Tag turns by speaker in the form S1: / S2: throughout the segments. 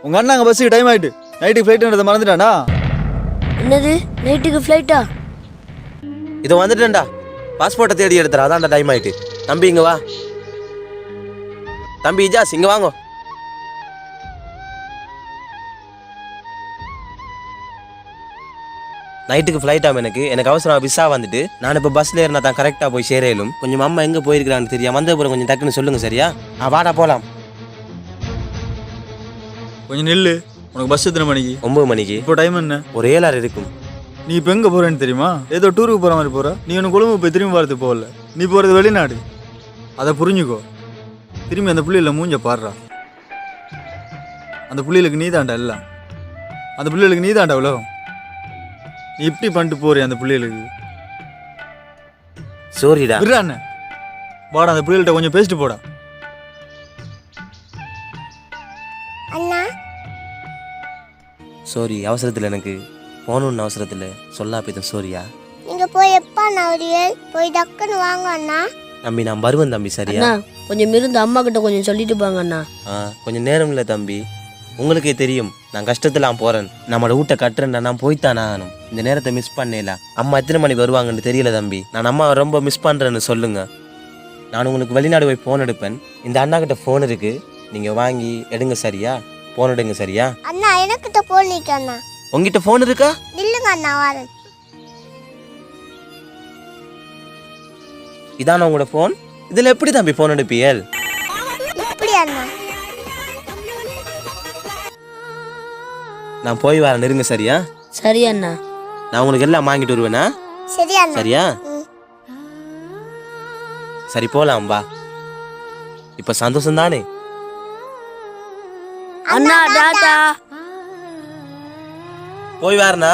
S1: உங்க அண்ணா அங்கே பஸ்ஸுக்கு டைம் ஆயிட்டு நைட்டுக்கு ஃப்ளைட்டுன்றதை மறந்துட்டானா?
S2: என்னது நைட்டுக்கு ஃப்ளைட்டா?
S3: இது வந்துட்டேன்டா. பாஸ்போர்ட்டை தேடி எடுத்துறா, அதான் அந்த டைம் ஆயிட்டு. தம்பி இங்க வா. தம்பி இஜாஸ் இங்க வாங்க. நைட்டுக்கு ஃப்ளைட்டாம் எனக்கு அவசரம் விசா வந்துட்டு நான் இப்போ பஸ்ல ஏறினா தான் கரெக்டாக போய் சேரையிலும். கொஞ்சம் அம்மா எங்கே போயிருக்கிறான்னு தெரியும், வந்த அப்புறம் கொஞ்சம் டக்குன்னு சொல்லுங்க சரியா? வாடா போகலாம்.
S1: கொஞ்சம் நில்லு. உனக்கு பஸ் எத்தனை மணிக்கு?
S3: 9 மணிக்கு.
S1: இப்போ டைம் என்ன?
S3: ஒரு 7 இருக்கும்.
S1: நீ இப்போ எங்கே போகிறேன்னு தெரியுமா? ஏதோ டூருக்கு போகிற மாதிரி போகிற. நீ ஒன்று கொழும்பு போய் திரும்பி பார்த்து போகல. நீ போகிறது வெளிநாடு. அதை புரிஞ்சுக்கோ. திரும்பி அந்த புள்ளியில் மூஞ்ச பாடுறா. அந்த புள்ளிகளுக்கு நீ தாண்டா எல்லாம். அந்த புள்ளிகளுக்கு நீ தாண்டா உலகம். நீ இப்படி பண்ணிட்டு போறிய அந்த புள்ளிகளுக்கு.
S3: சோரிடா.
S1: விடுறா அண்ணன். வாடா அந்த புள்ளிகள்கிட்ட கொஞ்சம் பேசிட்டு போடா.
S4: அண்ணா
S3: சோரி, அவசரத்தில் எனக்கு போகணுன்னு அவசரத்தில் சொல்லா போய்த்தேன். சோரியா.
S4: நீங்க போய் எப்பா நவரியல் போய் டக்குன்னு வாங்க அண்ணா.
S3: தம்பி நான் வருவேன் தம்பி சரியா?
S2: அண்ணா கொஞ்சம் இருந்து அம்மா கிட்ட கொஞ்சம் சொல்லிட்டு போங்க அண்ணா.
S3: கொஞ்சம் நேரம் இல்லை தம்பி, உங்களுக்கே தெரியும் நான் கஷ்டத்தில் போகிறேன். நம்மளோட வீட்டை கட்டுறேன், நான் போய்த்தானே ஆகணும். இந்த நேரத்தை மிஸ் பண்ணல. அம்மா எத்தனை மணிக்கு வருவாங்கன்னு தெரியல தம்பி. நான் அம்மா ரொம்ப மிஸ் பண்ணுறேன்னு சொல்லுங்க. நான் உங்களுக்கு வெளிநாடு போய் ஃபோன் எடுப்பேன். இந்த அண்ணா கிட்ட ஃபோன் இருக்கு, நீங்கள் வாங்கி எடுங்க சரியா? ஃபோன் எடுங்க சரியா?
S4: அண்ணா எனக்கிட்ட போன் நிக்க அண்ணா.
S3: உங்ககிட்ட ஃபோன் இருக்கா?
S4: நில்லுங்க அண்ணா வரேன்.
S3: இதான உங்களோட ஃபோன்? இதில் எப்படி தம்பி ஃபோன் எடுப்பியல்?
S4: இப்படி அண்ணா.
S3: நான் போய் வரேன், நெருங்க சரியா?
S2: சரி அண்ணா.
S3: நான் உங்களுக்கு எல்லாம் வாங்கிட்டு வருவேனா?
S4: சரி அண்ணா.
S3: சரியா? சரி போலாம் வா. இப்ப சந்தோஷம் தானே?
S2: அண்ணா டாடா.
S3: போய் வாரணா.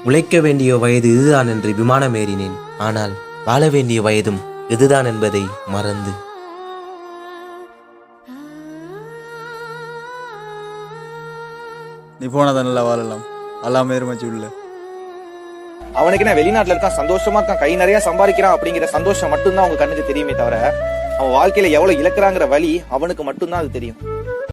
S3: உழைக்க வேண்டிய வயது இதுதான் என்று விமானம் ஏறினேன். ஆனால் வாழ வேண்டிய வயதும் இதுதான் என்பதை மறந்து.
S1: நீ போனாதான் நல்லா வாழலாம். அல்லாம ஏறுமச்சு உள்ள.
S5: அவனுக்கு என்ன வெளிநாட்டுல இருக்கான், சந்தோஷமா இருக்கான், கை நிறைய சம்பாதிக்கிறான் அப்படிங்கிற சந்தோஷம் மட்டும்தான் அவங்க கண்ணுக்கு தெரியுமே தவிர அவன் வாழ்க்கையில எவ்வளவு இழக்கிறாங்கிற வழி அவனுக்கு மட்டும்தான் அது தெரியும்.